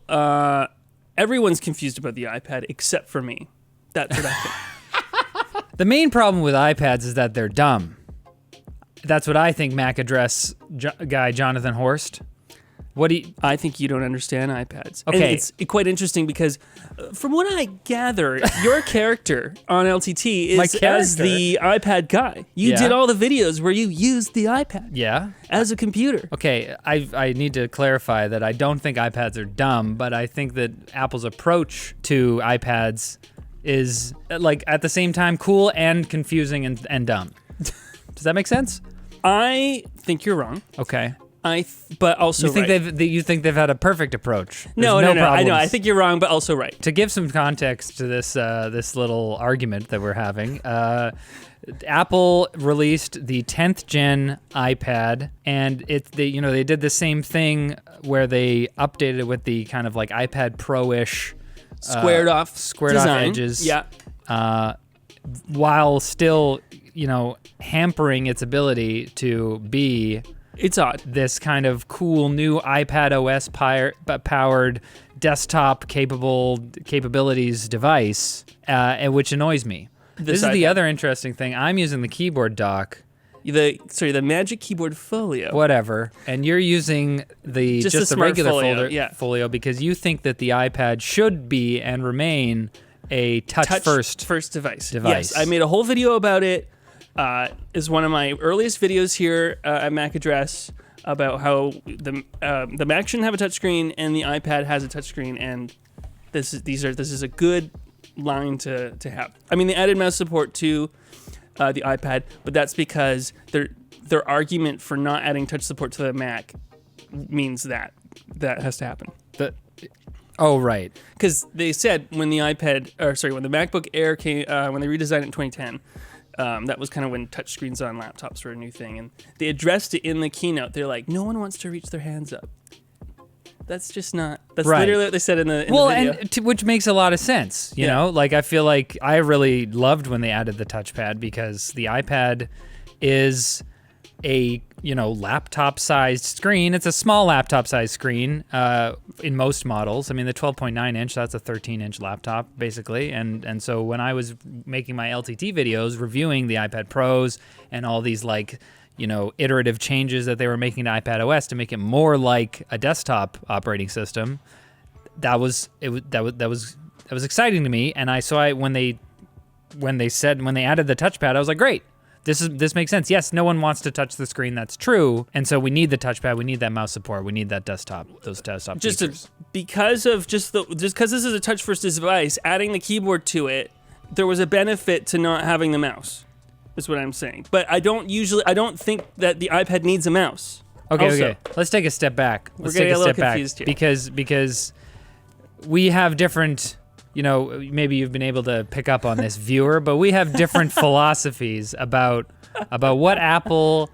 everyone's confused about the iPad except for me. That's what I think. The main problem with iPads is that they're dumb. That's what I think, Mac address guy Jonathan Horst. I think you don't understand iPads. Okay. And it's quite interesting because from what I gather, your character on LTT is as the iPad guy. You did all the videos where you used the iPad as a computer. Okay, I need to clarify that I don't think iPads are dumb, but I think that Apple's approach to iPads is like at the same time cool and confusing and dumb. Does that make sense? I think you're wrong. Okay. But also you think right. you think they've had a perfect approach? No. I know. I think you're wrong, but also right. To give some context to this this little argument that we're having, Apple released the 10th gen iPad, and they did the same thing where they updated it with the kind of like iPad Pro-ish squared off edges. Yeah. While still, hampering its ability to be. It's odd. This kind of cool new iPad OS powered desktop capabilities device, which annoys me. This is the other interesting thing. I'm using the keyboard dock. The Magic Keyboard Folio. Whatever. And you're using just the regular folio because you think that the iPad should be and remain a touch first device. Yes, I made a whole video about it. Is one of my earliest videos here at Mac Address about how the Mac shouldn't have a touchscreen and the iPad has a touchscreen, and this is a good line to have. I mean, they added mouse support to the iPad, but that's because their argument for not adding touch support to the Mac means that has to happen. Right. Because they said when the MacBook Air came, when they redesigned it in 2010. That was kind of when touchscreens on laptops were a new thing, and they addressed it in the keynote. They're like, no one wants to reach their hands up. That's just not. That's right. Literally what they said in the video. And which makes a lot of sense. You know, like I feel like I really loved when they added the touchpad because the iPad is a laptop-sized screen. It's a small laptop-sized screen in most models. I mean, the 12.9 inch, that's a 13-inch laptop, basically. And so when I was making my LTT videos, reviewing the iPad Pros and all these, iterative changes that they were making to iPad OS to make it more like a desktop operating system, that was exciting to me. And when they added the touchpad, I was like, great. This makes sense. Yes, no one wants to touch the screen. That's true. And so we need the touchpad. We need that mouse support. We need that those desktop features. Because this is a touch first device, adding the keyboard to it, there was a benefit to not having the mouse. Is what I'm saying. But I don't think that the iPad needs a mouse. Okay. Let's take a step back. We're getting a little confused here. Because we have different. Maybe you've been able to pick up on this, viewer, but we have different philosophies about what Apple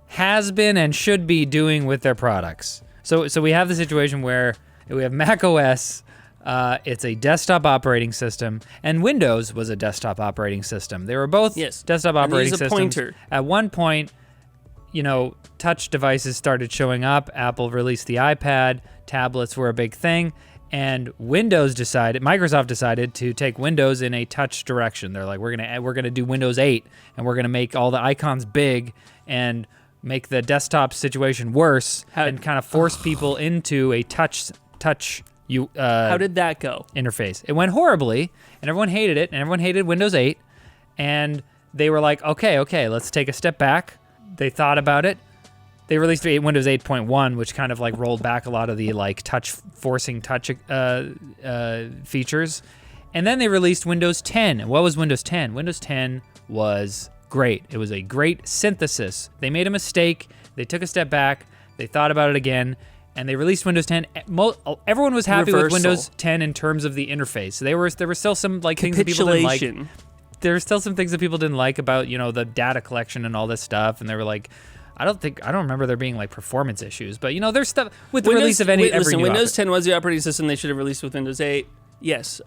has been and should be doing with their products. So we have the situation where we have Mac OS, it's a desktop operating system, and Windows was a desktop operating system. They were both desktop operating systems. Pointer. At one point, touch devices started showing up. Apple released the iPad, tablets were a big thing. And Microsoft decided to take Windows in a touch direction. They're like, we're gonna do Windows 8, and we're gonna make all the icons big and make the desktop situation worse, and kind of force people into a touch. How did that go? Interface. It went horribly, and everyone hated it, and everyone hated Windows 8, and they were like, okay, let's take a step back. They thought about it. They released Windows 8.1, which kind of rolled back a lot of the forcing touch features. And then they released Windows 10. And what was Windows 10? Windows 10 was great. It was a great synthesis. They made a mistake. They took a step back. They thought about it again. And they released Windows 10. Everyone was happy with Windows 10 in terms of the interface. There were still some things that people didn't like. There were still some things that people didn't like about the data collection and all this stuff. And they were like, I don't remember there being performance issues, but there's stuff with the release of every new Windows 10 was the operating system they should have released with Windows 8. Yes.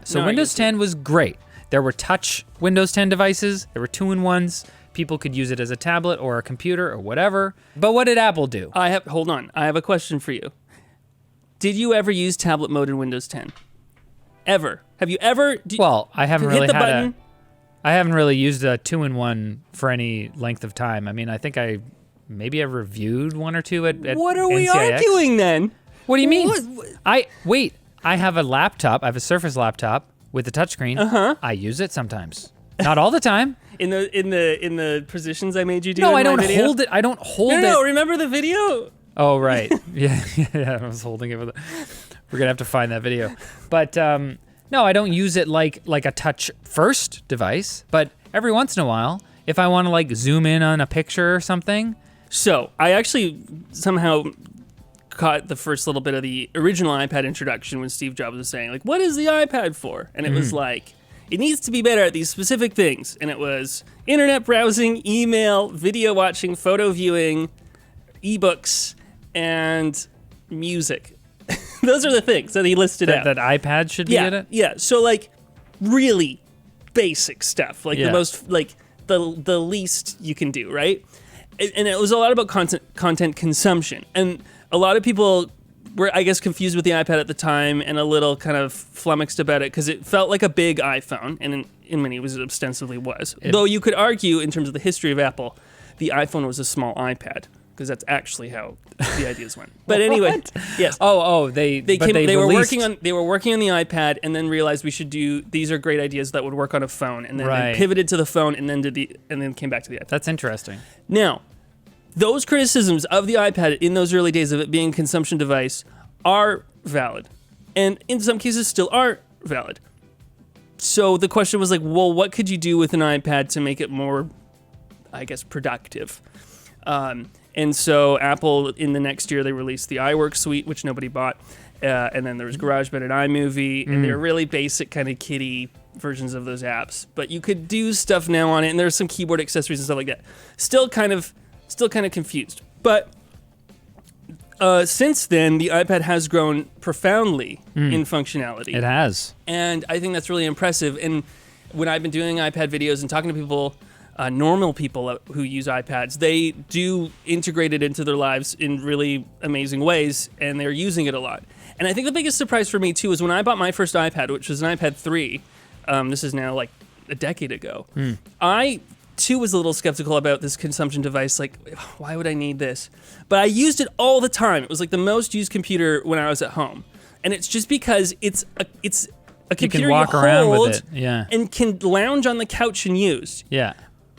So Windows 10 was great. There were touch Windows 10 devices. There were 2-in-1s. People could use it as a tablet or a computer or whatever. But what did Apple do? Hold on. I have a question for you. Did you ever use tablet mode in Windows 10? Ever? Have you ever? Well, I haven't really hit the button. I haven't really used a 2-in-1 for any length of time. I mean, I think I reviewed one or two at What are we NCIX. arguing then? What do you mean? What? I have a laptop. I have a Surface laptop with a touchscreen. I use it sometimes. Not all the time. In the positions I made you do. No, in I my don't video? hold it. I don't hold it. No, remember the video? Oh, right. Yeah, I was holding it with We're gonna have to find that video. But no, I don't use it like a touch first device, but every once in a while, if I want to like zoom in on a picture or something. So I actually somehow caught the first little bit of the original iPad introduction when Steve Jobs was saying, like, what is the iPad for? And it was like, it needs to be better at these specific things. And it was internet browsing, email, video watching, photo viewing, ebooks, and music. Those are the things that he listed out. That iPad should be in it? Yeah. So like really basic stuff. Like the most like the least you can do, right? And it was a lot about content consumption. And a lot of people were, I guess, confused with the iPad at the time and a little kind of flummoxed about it because it felt like a big iPhone, and in many ways it ostensibly was. Though you could argue, in terms of the history of Apple, the iPhone was a small iPad, because that's actually how the ideas went. But anyway, yes. They were working on the iPad and then realized we should do these are great ideas that would work on a phone, and then they pivoted to the phone and then came back to the iPad. That's interesting. Now, those criticisms of the iPad in those early days of it being a consumption device are valid, and in some cases still are valid. So the question was like, well, what could you do with an iPad to make it more, I guess, productive? And so Apple, in the next year, they released the iWork suite, which nobody bought. And then there was GarageBand and iMovie, and they're really basic kind of kiddie versions of those apps. But you could do stuff now on it, and there's some keyboard accessories and stuff like that. Still kind of confused. But since then, the iPad has grown profoundly in functionality. It has. And I think that's really impressive. And when I've been doing iPad videos and talking to people, normal people who use iPads, they do integrate it into their lives in really amazing ways, and they're using it a lot. And I think the biggest surprise for me, too, is when I bought my first iPad, which was an iPad 3, this is now like a decade ago, I, too, was a little skeptical about this consumption device, like, why would I need this? But I used it all the time. It was like the most used computer when I was at home. And it's just because it's a computer you can walk around with it, and can lounge on the couch and use. Yeah.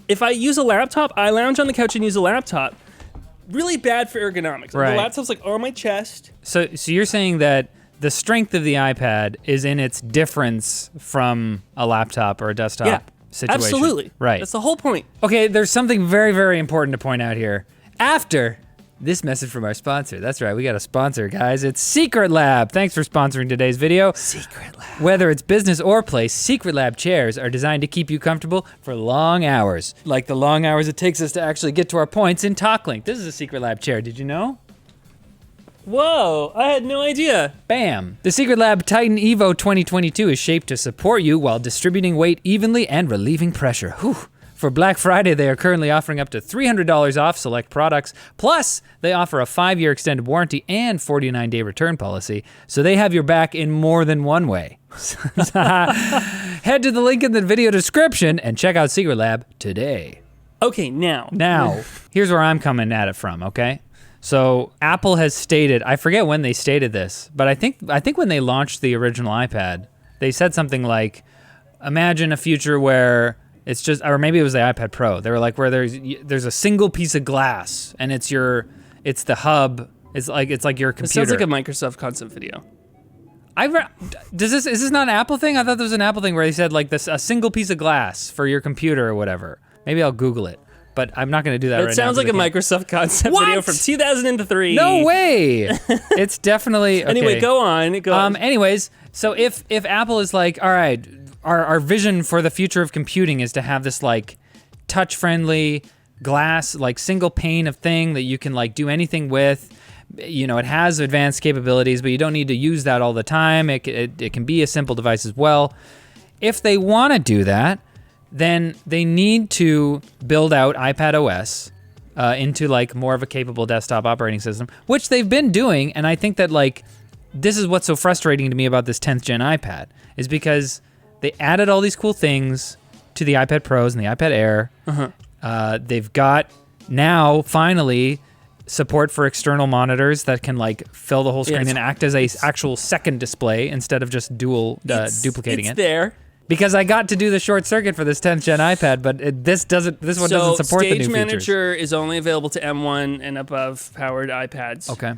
If I use a laptop, I lounge on the couch and use a laptop. Really bad for ergonomics. Right. The laptop's like on my chest. So you're saying that the strength of the iPad is in its difference from a laptop or a desktop situation. Absolutely. Right. That's the whole point. Okay, there's something very, very important to point out here. After this message from our sponsor. That's right, we got a sponsor, guys. It's Secret Lab. Thanks for sponsoring today's video. Secret Lab. Whether it's business or play, Secret Lab chairs are designed to keep you comfortable for long hours. Like the long hours it takes us to actually get to our points in TalkLink. This is a Secret Lab chair, did you know? Whoa, I had no idea. Bam! The Secret Lab Titan Evo 2022 is shaped to support you while distributing weight evenly and relieving pressure. Whew. For Black Friday, they are currently offering up to $300 off select products. Plus, they offer a 5-year extended warranty and 49-day return policy, so they have your back in more than one way. Head to the link in the video description and check out Secret Lab today. Okay, now. Here's where I'm coming at it from, okay? So Apple has stated, I forget when they stated this, but I think when they launched the original iPad, they said something like, imagine a future where it's just, or maybe it was the iPad Pro. They were like, where there's a single piece of glass, and it's the hub. It's like your computer. It sounds like a Microsoft concept video. Is this not an Apple thing? I thought there was an Apple thing where they said like this, a single piece of glass for your computer or whatever. Maybe I'll Google it, but I'm not going to do that right now. It sounds like a Microsoft concept video from 2003. No way. It's definitely okay. Anyway, go on. Anyways, so if Apple is like, all right, our vision for the future of computing is to have this like touch-friendly glass, like single pane of thing that you can like do anything with. You know, it has advanced capabilities, but you don't need to use that all the time. It can be a simple device as well. If they want to do that, then they need to build out iPad OS into like more of a capable desktop operating system, which they've been doing. And I think that like this is what's so frustrating to me about this 10th gen iPad is because they added all these cool things to the iPad Pros and the iPad Air. They've got now finally support for external monitors that can like fill the whole screen and act as a actual second display instead of just duplicating it. It's there. Because I got to do the short circuit for this 10th gen iPad, but this one doesn't support the new features. Stage Manager is only available to M1 and above powered iPads. Okay.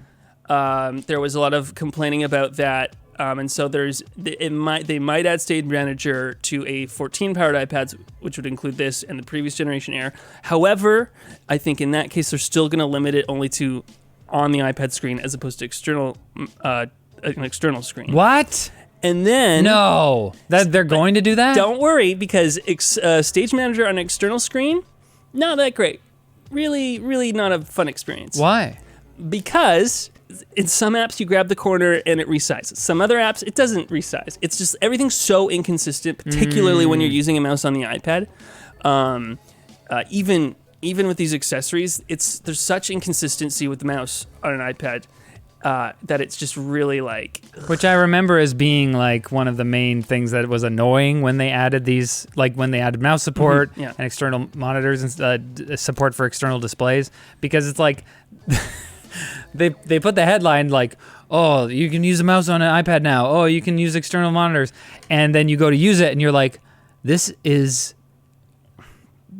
There was a lot of complaining about that, and so they might add Stage Manager to a 14 powered iPads, which would include this and the previous generation Air. However, I think in that case they're still going to limit it only to on the iPad screen as opposed to an external screen. What? And then they're going to do that? Don't worry, because Stage Manager on an external screen, not that great. Really, really not a fun experience. Why? Because in some apps you grab the corner and it resizes. Some other apps it doesn't resize. It's just everything's so inconsistent, particularly when you're using a mouse on the iPad. Even with these accessories, there's such inconsistency with the mouse on an iPad. That it's just really like... Which I remember as being like one of the main things that was annoying when they added these, like when they added mouse support and external monitors and support for external displays, because it's like they put the headline like, oh, you can use a mouse on an iPad now. Oh, you can use external monitors. And then you go to use it and you're like, this is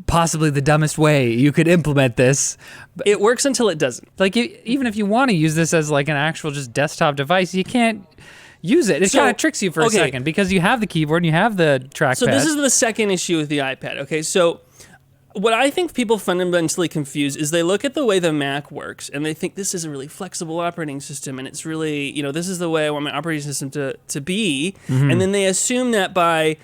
possibly the dumbest way you could implement this. It works until it doesn't. Like, even if you want to use this as like an actual just desktop device, you can't use it. It kind of tricks you for a second because you have the keyboard and you have the trackpad. So this is the second issue with the iPad. Okay, so what I think people fundamentally confuse is they look at the way the Mac works and they think this is a really flexible operating system and it's really, this is the way I want my operating system to be. And then they assume that by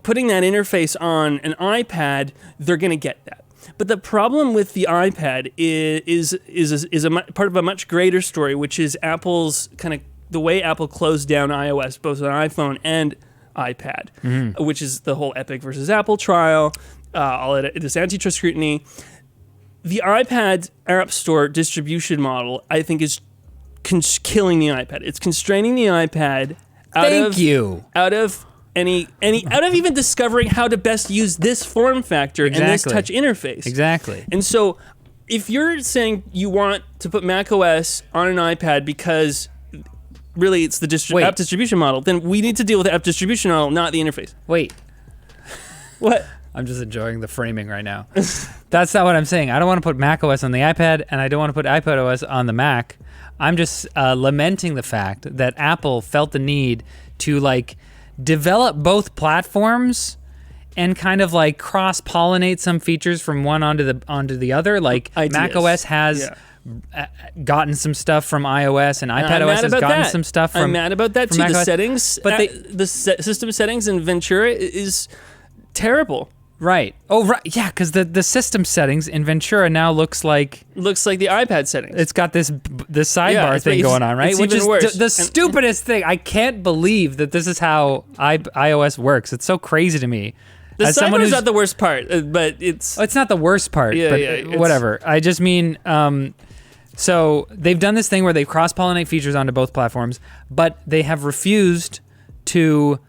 putting that interface on an iPad, they're going to get that. But the problem with the iPad is part of a much greater story, which is Apple's kind of the way Apple closed down iOS, both on iPhone and iPad, which is the whole Epic versus Apple trial. All this antitrust scrutiny. The iPad App Store distribution model, I think, is killing the iPad. It's constraining the iPad out of even discovering how to best use this form factor and this touch interface. Exactly. And so, if you're saying you want to put macOS on an iPad because really it's the app distribution model, then we need to deal with the app distribution model, not the interface. Wait. What? I'm just enjoying the framing right now. That's not what I'm saying. I don't want to put macOS on the iPad, and I don't want to put iPadOS on the Mac. I'm just lamenting the fact that Apple felt the need to like develop both platforms and kind of like cross-pollinate some features from one onto the other. Like macOS has gotten some stuff from iOS, and iPadOS has gotten some stuff from. I'm mad about that too. macOS. The settings, but the system settings in Ventura is terrible. Right. Oh, right. Yeah, because the system settings in Ventura now looks like the iPad settings. It's got this sidebar thing going on, right? Which is worse. The stupidest thing. I can't believe that this is how iOS works. It's so crazy to me. The sidebar is not the worst part, but it's not the worst part. But whatever. I just mean, so they've done this thing where they cross-pollinate features onto both platforms, but they have refused to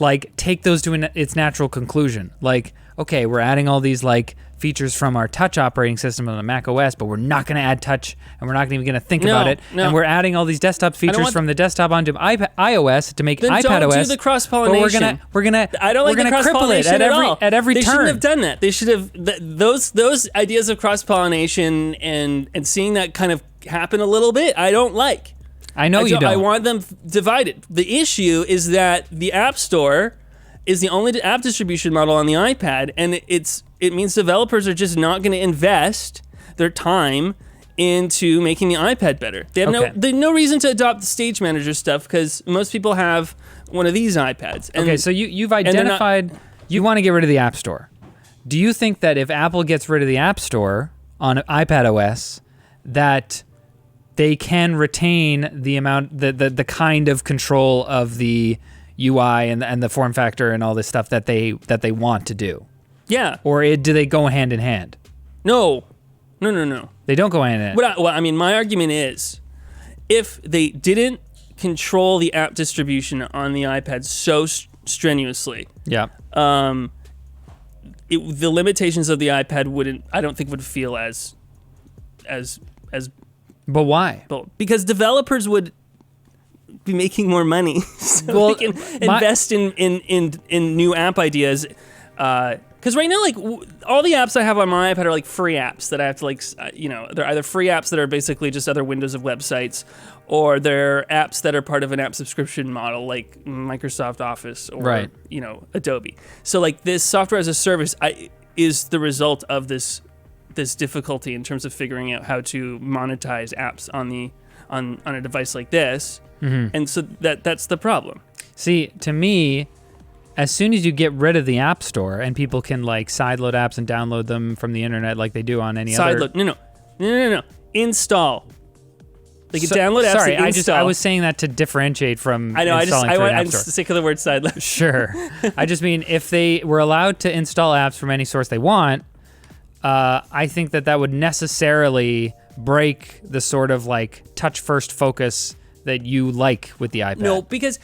like take those to its natural conclusion. Like, okay, we're adding all these like features from our touch operating system on the Mac OS, but we're not going to add touch, and we're not even going to think about it. No. And we're adding all these desktop features from the desktop onto iOS to make iPadOS. Don't do the cross-pollination. I don't like the cross-pollination at all. At every turn. They shouldn't have done that. They should have those ideas of cross-pollination and seeing that kind of happen a little bit. I don't like. I know you don't. I want them divided. The issue is that the App Store is the only app distribution model on the iPad, and it means developers are just not going to invest their time into making the iPad better. They have no reason to adopt the Stage Manager stuff because most people have one of these iPads. Okay, so you've identified you want to get rid of the App Store. Do you think that if Apple gets rid of the App Store on iPadOS, that they can retain the kind of control of the UI and the form factor and all this stuff that they want to do? Yeah. Or do they go hand in hand? No. They don't go hand in hand. My argument is, if they didn't control the app distribution on the iPad so strenuously. Yeah. The limitations of the iPad I don't think would feel as But why? because developers would be making more money, so Well, they can invest in new app ideas. Because right now, like all the apps I have on my iPad are like free apps that I have to like, they're either free apps that are basically just other windows of websites, or they're apps that are part of an app subscription model, like Microsoft Office or Adobe. So like this software as a service is the result of this difficulty in terms of figuring out how to monetize apps on a device like this, and so that's the problem. See, to me, as soon as you get rid of the App Store and people can like sideload apps and download them from the internet like they do on any other... Sideload. No. Install. They can download apps and install. I was saying that to differentiate from installing through an app I'm store. sick of the word sideload. Sure. I just mean if they were allowed to install apps from any source they want, I think that would necessarily break the sort of like touch-first focus that you like with the iPad. No, because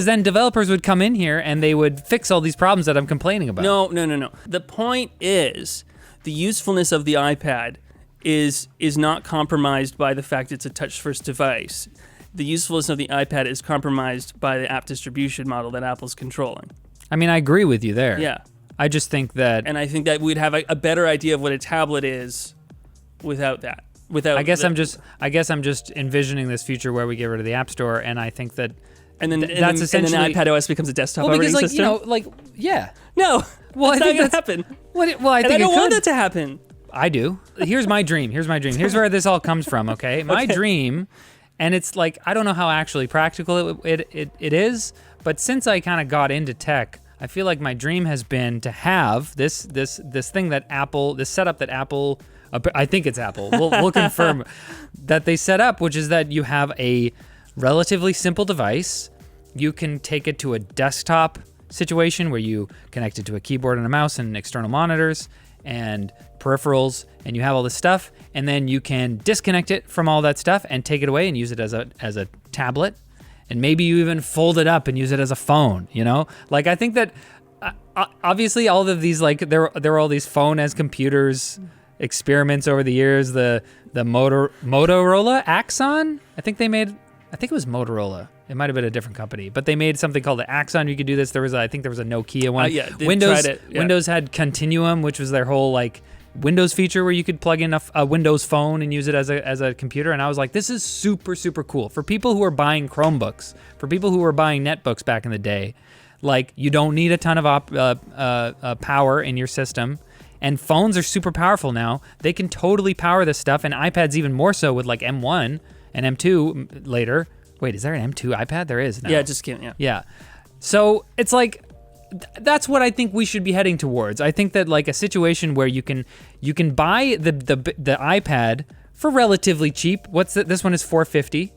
then developers would come in here and they would fix all these problems that I'm complaining about. No. The point is the usefulness of the iPad is not compromised by the fact it's a touch-first device. The usefulness of the iPad is compromised by the app distribution model that Apple's controlling. I mean, I agree with you there. Yeah. I just think that... And I think that we'd have a better idea of what a tablet is without that. I guess I'm just envisioning this future where we get rid of the App Store, and I think that that's essentially... And then iPad OS becomes a desktop operating system? Yeah. No, well, it's not going to happen. I don't want that to happen. I do. Here's my dream. Here's where this all comes from, okay? My dream, and it's like, I don't know how actually practical it is, but since I kind of got into tech, I feel like my dream has been to have this thing that Apple, this setup that Apple... I think it's Apple. We'll confirm that they set up, which is that you have a relatively simple device. You can take it to a desktop situation where you connect it to a keyboard and a mouse and external monitors and peripherals, and you have all this stuff. And then you can disconnect it from all that stuff and take it away and use it as a tablet. And maybe you even fold it up and use it as a phone. Like I think that obviously all of these like there were all these phone as computers experiments over the years. The Motorola Axon, I think it was Motorola. It might have been a different company, but they made something called the Axon. You could do this. I think there was a Nokia one. Windows tried it. Yeah. Windows had Continuum, which was their whole like Windows feature where you could plug in a Windows phone and use it as a computer. And I was like, this is super, super cool for people who are buying Chromebooks, for people who were buying netbooks back in the day. Like you don't need a ton of power in your system. And phones are super powerful now. They can totally power this stuff, and iPads even more so with like M1 and M2 later. Wait, is there an M2 iPad? There is now. Yeah, it just came, yeah. Yeah. So it's like, that's what I think we should be heading towards. I think that like a situation where you can buy the iPad for relatively cheap. This one is $450.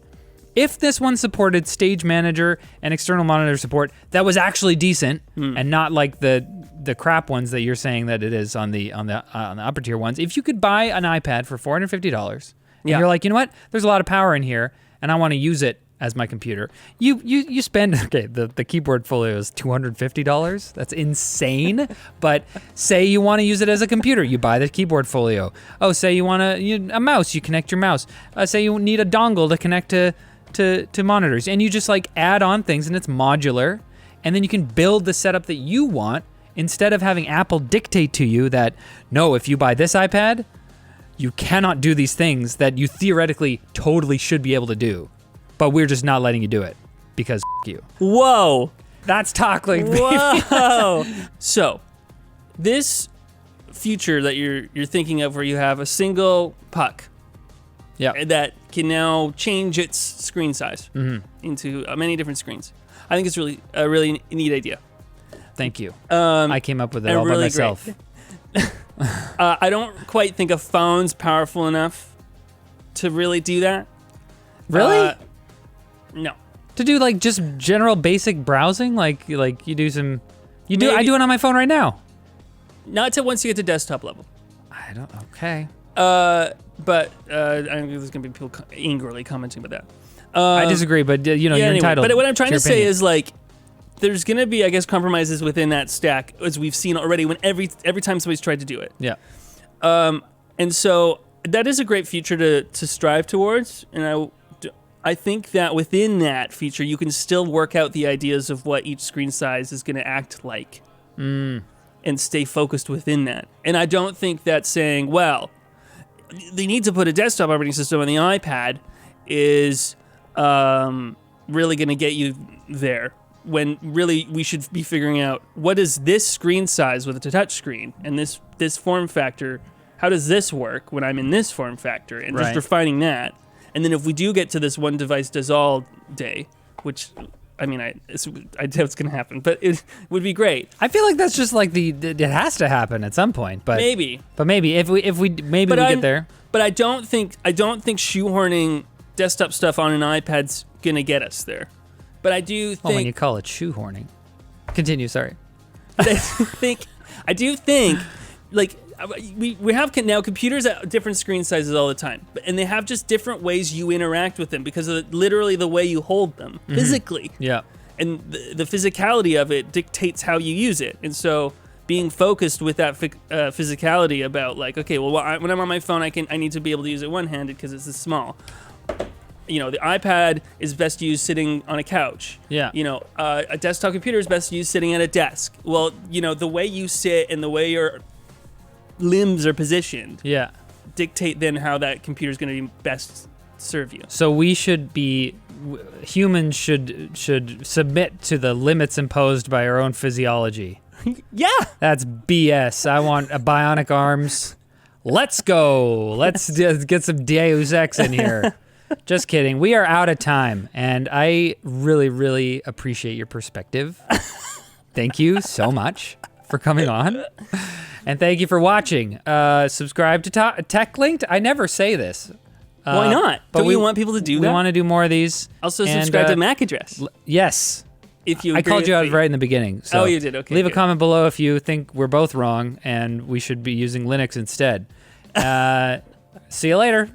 If this one supported Stage Manager and external monitor support, that was actually decent and not like the crap ones that you're saying that it is on the upper tier ones. If you could buy an iPad for $450, and you're like, you know what? There's a lot of power in here, and I want to use it as my computer. You spend the keyboard folio is $250. That's insane. But say you want to use it as a computer, you buy the keyboard folio. Oh, say you want a mouse, you connect your mouse. Say you need a dongle to connect to monitors, and you just like add on things, and it's modular, and then you can build the setup that you want instead of having Apple dictate to you that no, if you buy this iPad, you cannot do these things that you theoretically totally should be able to do, but we're just not letting you do it because you. Whoa, that's talking. Whoa. So, this future that you're thinking of, where you have a single puck. Yeah, that can now change its screen size into many different screens. I think it's really a really neat idea. Thank you. I came up with it all by myself. I don't quite think a phone's powerful enough to really do that. Really? No. To do like just general basic browsing, like you do some. I do it on my phone right now. Not till once you get to desktop level. I don't. Okay. But I think there's gonna be people angrily commenting about I disagree, but you're anyway, entitled. But what I'm trying to say opinion. is like, there's going to be, I guess, compromises within that stack, as we've seen already. When every time somebody's tried to do it. Yeah. And so that is a great feature to strive towards. And I think that within that feature, you can still work out the ideas of what each screen size is going to act like and stay focused within that. And I don't think that saying, well, they need to put a desktop operating system on the iPad is really going to get you there. When really we should be figuring out what is this screen size with a touch screen and this form factor, how does this work when I'm in this form factor, and just refining that. And then if we do get to this one device does all day, which I mean I doubt it's going to happen, but it would be great. I feel like that's just like it has to happen at some point, but maybe if we get there. But I don't think shoehorning desktop stuff on an iPad's going to get us there. But I do think... when you call it shoehorning. Continue, sorry. I do think, like, we have now computers at different screen sizes all the time. And they have just different ways you interact with them because of literally the way you hold them physically. Yeah. And the physicality of it dictates how you use it. And so being focused with that physicality about, like, okay, well, when I'm on my phone, I need to be able to use it one-handed because it's this small. The iPad is best used sitting on a couch. Yeah. A desktop computer is best used sitting at a desk. Well, the way you sit and the way your limbs are positioned dictate then how that computer is going to best serve you. So humans should submit to the limits imposed by our own physiology. Yeah. That's BS. I want bionic arms. Let's go. Let's just get some Deus Ex in here. Just kidding. We are out of time, and I really, really appreciate your perspective. Thank you so much for coming on, and thank you for watching. Subscribe to Tech Linked. I never say this. Why not? Don't we want people to do that? We want to do more of these. Also, subscribe to Mac Address. Yes. If you I called you out right in the beginning. So you did? Okay. Leave a comment below if you think we're both wrong and we should be using Linux instead. See you later.